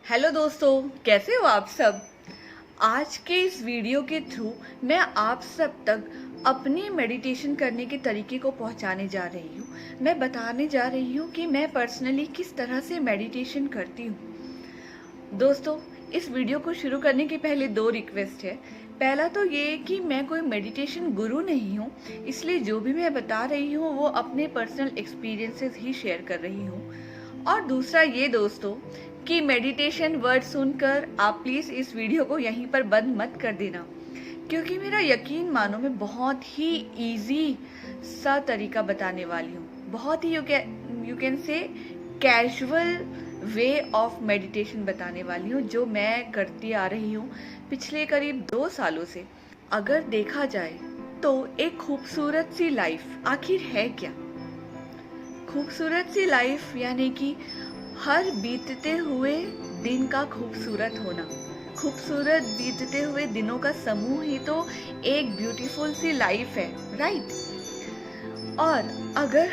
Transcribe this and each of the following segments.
Hello दोस्तों, कैसे हो आप सब। आज के इस वीडियो के थ्रू मैं आप सब तक अपने मेडिटेशन करने के तरीके को पहुंचाने जा रही हूँ। मैं बताने जा रही हूँ कि मैं पर्सनली किस तरह से मेडिटेशन करती हूँ। दोस्तों, इस वीडियो को शुरू करने के पहले दो रिक्वेस्ट है। पहला तो ये कि मैं कोई मेडिटेशन गुरु नहीं हूँ, इसलिए जो भी मैं बता रही हूँ वो अपने पर्सनल एक्सपीरियंसेस ही शेयर कर रही हूँ। और दूसरा ये दोस्तों कि मेडिटेशन वर्ड सुनकर आप प्लीज़ इस वीडियो को यहीं पर बंद मत कर देना, क्योंकि मेरा यकीन मानो मैं बहुत ही इजी सा तरीका बताने वाली हूँ। बहुत ही you can say casual way of meditation बताने वाली हूँ, जो मैं करती आ रही हूँ पिछले करीब 2 सालों से। अगर देखा जाए तो एक खूबसूरत सी लाइफ आखिर है क्या। खूबसूरत सी लाइफ यानी कि हर बीतते हुए दिन का खूबसूरत होना, खूबसूरत बीतते हुए दिनों का समूह ही तो एक ब्यूटीफुल सी लाइफ है, राइट। और अगर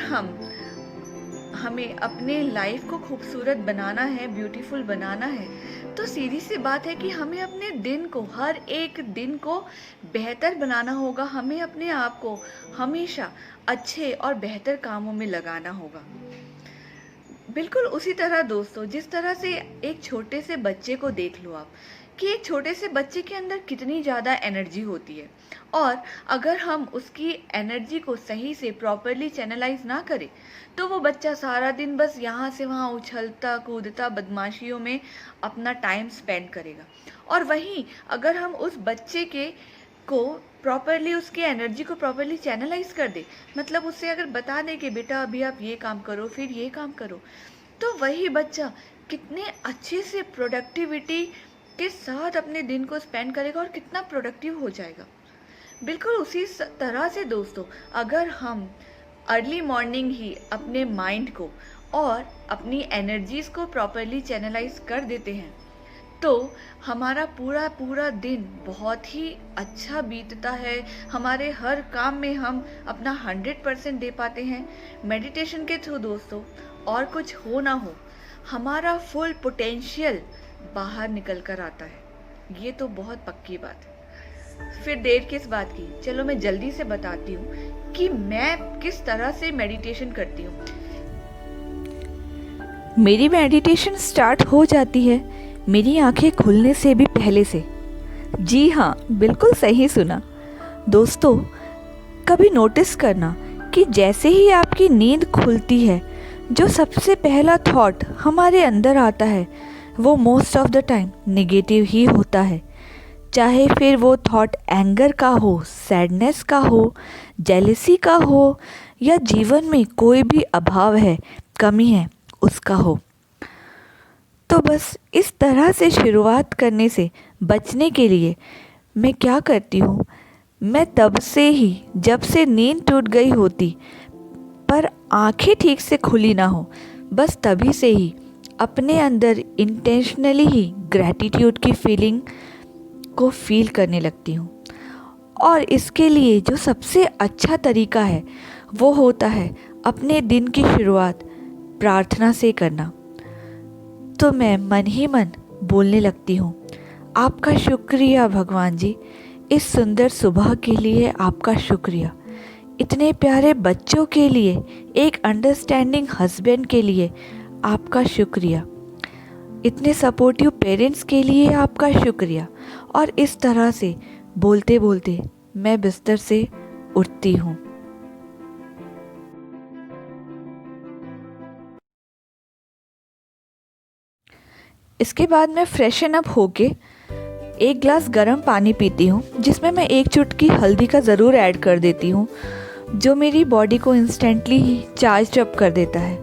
हमें अपने लाइफ को खूबसूरत बनाना है, ब्यूटीफुल बनाना है, तो सीधी सी बात है कि हमें अपने दिन को, हर एक दिन को बेहतर बनाना होगा। हमें अपने आप को हमेशा अच्छे और बेहतर कामों में लगाना होगा। बिल्कुल उसी तरह दोस्तों, जिस तरह से एक छोटे से बच्चे को देख लो आप, कि एक छोटे से बच्चे के अंदर कितनी ज़्यादा एनर्जी होती है, और अगर हम उसकी एनर्जी को सही से प्रॉपरली चैनलाइज ना करें तो वो बच्चा सारा दिन बस यहाँ से वहाँ उछलता कूदता बदमाशियों में अपना टाइम स्पेंड करेगा। और वहीं अगर हम उस बच्चे को प्रॉपरली, उसकी एनर्जी को प्रॉपरली चैनलाइज कर दे, मतलब उससे अगर बता दें कि बेटा अभी आप ये काम करो फिर ये काम करो, तो वही बच्चा कितने अच्छे से प्रोडक्टिविटी के साथ अपने दिन को स्पेंड करेगा और कितना प्रोडक्टिव हो जाएगा। बिल्कुल उसी तरह से दोस्तों, अगर हम अर्ली मॉर्निंग ही अपने माइंड को और अपनी एनर्जीज को प्रॉपरली चैनलाइज कर देते हैं तो हमारा पूरा पूरा दिन बहुत ही अच्छा बीतता है। हमारे हर काम में हम अपना 100% दे पाते हैं मेडिटेशन के थ्रू दोस्तों। और कुछ हो ना हो, हमारा फुल पोटेंशियल बाहर निकल कर आता है, ये तो बहुत पक्की बात है। फिर देर किस बात की, चलो मैं जल्दी से बताती हूँ कि मैं किस तरह से मेडिटेशन करती हूँ। मेरी मेडिटेशन स्टार्ट हो जाती है मेरी आंखें खुलने से भी पहले से। जी हाँ, बिल्कुल सही सुना दोस्तों। कभी नोटिस करना कि जैसे ही आपकी नींद खुलती है, जो सबसे पहला थॉट हमारे अंदर आता है वो most of the time negative ही होता है। चाहे फिर वो थॉट एंगर का हो, सैडनेस का हो, जेलसी का हो, या जीवन में कोई भी अभाव है, कमी है, उसका हो। तो बस इस तरह से शुरुआत करने से बचने के लिए मैं क्या करती हूँ, मैं तब से ही, जब से नींद टूट गई होती पर आंखें ठीक से खुली ना हो, बस तभी से ही अपने अंदर इंटेंशनली ही ग्रैटिट्यूड की फीलिंग को फील करने लगती हूँ। और इसके लिए जो सबसे अच्छा तरीका है वो होता है अपने दिन की शुरुआत प्रार्थना से करना। तो मैं मन ही मन बोलने लगती हूँ, आपका शुक्रिया भगवान जी, इस सुंदर सुबह के लिए आपका शुक्रिया, इतने प्यारे बच्चों के लिए, एक अंडरस्टैंडिंग हस्बैंड के लिए आपका शुक्रिया, इतने सपोर्टिव पेरेंट्स के लिए आपका शुक्रिया। और इस तरह से बोलते बोलते मैं बिस्तर से उठती हूँ। इसके बाद मैं फ्रेशन अप होके एक ग्लास गर्म पानी पीती हूँ, जिसमें मैं एक चुटकी हल्दी का ज़रूर ऐड कर देती हूँ, जो मेरी बॉडी को इंस्टेंटली ही चार्ज अप कर देता है।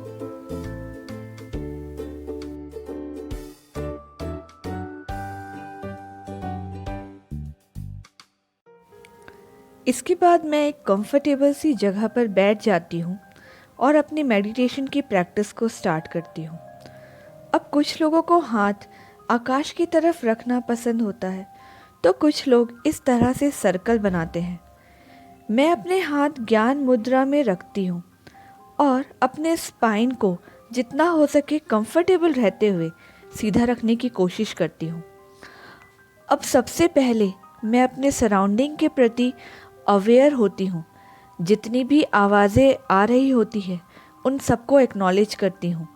इसके बाद मैं एक कंफर्टेबल सी जगह पर बैठ जाती हूँ और अपनी मेडिटेशन की प्रैक्टिस को स्टार्ट करती हूँ। अब कुछ लोगों को हाथ आकाश की तरफ रखना पसंद होता है, तो कुछ लोग इस तरह से सर्कल बनाते हैं। मैं अपने हाथ ज्ञान मुद्रा में रखती हूँ और अपने स्पाइन को जितना हो सके कंफर्टेबल रहते हुए सीधा रखने की कोशिश करती हूँ। अब सबसे पहले मैं अपने सराउंडिंग के प्रति अवेयर होती हूँ। जितनी भी आवाज़ें आ रही होती है उन सबको एक्नॉलेज करती हूँ।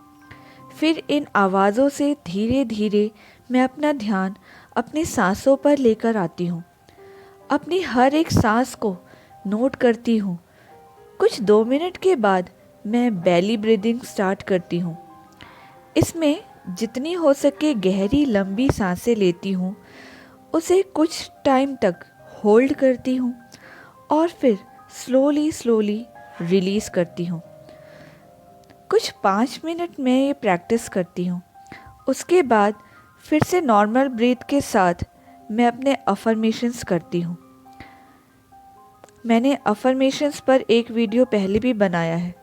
फिर इन आवाज़ों से धीरे धीरे मैं अपना ध्यान अपनी सांसों पर लेकर आती हूँ। अपनी हर एक सांस को नोट करती हूँ। कुछ 2 मिनट के बाद मैं बेली ब्रीदिंग स्टार्ट करती हूँ। इसमें जितनी हो सके गहरी लंबी सांसें लेती हूँ, उसे कुछ टाइम तक होल्ड करती हूँ और फिर स्लोली स्लोली रिलीज़ करती हूँ। कुछ 5 मिनट में ये प्रैक्टिस करती हूँ। उसके बाद फिर से नॉर्मल ब्रीथ के साथ मैं अपने अफर्मेशंस करती हूँ। मैंने अफर्मेशंस पर एक वीडियो पहले भी बनाया है।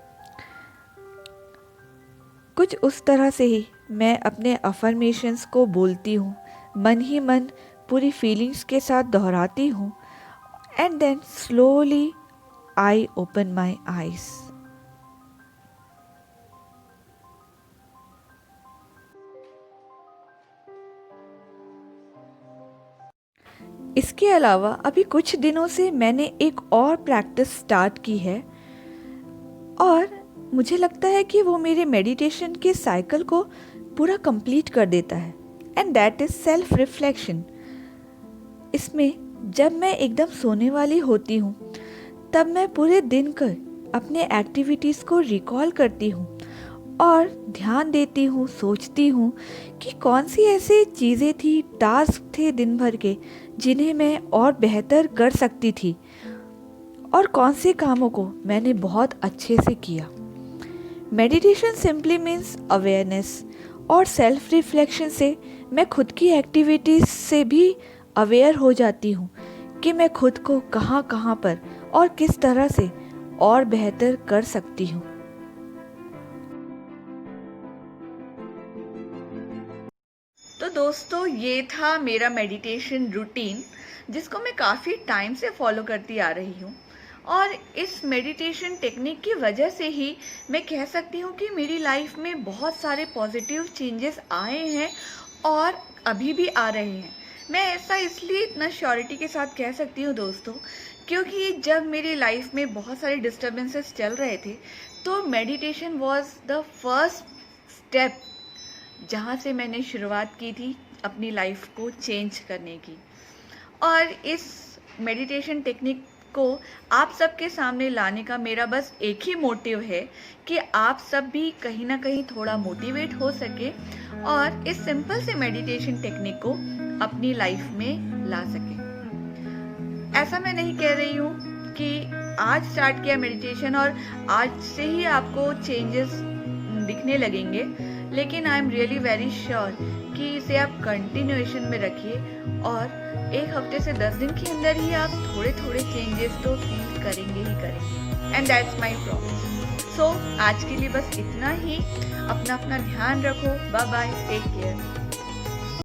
कुछ उस तरह से ही मैं अपने अफर्मेशंस को बोलती हूँ, मन ही मन पूरी फीलिंग्स के साथ दोहराती हूँ and then slowly I open my eyes. इसके अलावा अभी कुछ दिनों से मैंने एक और प्रैक्टिस स्टार्ट की है और मुझे लगता है कि वो मेरे मेडिटेशन के साइकिल को पूरा कंप्लीट कर देता है and that is self reflection. इसमें जब मैं एकदम सोने वाली होती हूँ तब मैं पूरे दिन कर अपने एक्टिविटीज़ को रिकॉल करती हूँ और ध्यान देती हूँ, सोचती हूँ कि कौन सी ऐसी चीज़ें थी, टास्क थे दिन भर के जिन्हें मैं और बेहतर कर सकती थी और कौन से कामों को मैंने बहुत अच्छे से किया। मेडिटेशन सिंपली मीन्स अवेयरनेस और सेल्फ रिफ्लेक्शन से मैं खुद की एक्टिविटीज़ से भी अवेयर हो जाती हूँ कि मैं खुद को कहाँ कहाँ पर और किस तरह से और बेहतर कर सकती हूँ। तो दोस्तों, ये था मेरा मेडिटेशन रूटीन जिसको मैं काफ़ी टाइम से फॉलो करती आ रही हूँ और इस मेडिटेशन टेक्निक की वजह से ही मैं कह सकती हूँ कि मेरी लाइफ में बहुत सारे पॉजिटिव चेंजेस आए हैं और अभी भी आ रहे हैं। मैं ऐसा इसलिए इतना श्योरिटी के साथ कह सकती हूँ दोस्तों, क्योंकि जब मेरी लाइफ में बहुत सारे डिस्टर्बेंसेस चल रहे थे तो meditation was the first step जहाँ से मैंने शुरुआत की थी अपनी लाइफ को चेंज करने की। और इस मेडिटेशन टेक्निक को आप सबके सामने लाने का मेरा बस एक ही मोटिव है कि आप सब भी कहीं ना कहीं थोड़ा मोटिवेट हो सके और इस सिंपल से मेडिटेशन टेक्निक को अपनी लाइफ में ला सके। ऐसा मैं नहीं कह रही हूँ कि आज स्टार्ट किया मेडिटेशन और आज से ही आपको चेंजेस दिखने लगेंगे, लेकिन I am really very sure कि इसे आप कंटिन्यूएशन में रखिए और एक हफ्ते से 10 दिन के अंदर ही आप थोड़े थोड़े चेंजेस तो फील करेंगे ही करेंगे and that's my promise. So आज के लिए बस इतना ही। अपना ध्यान रखो। Bye bye, take care.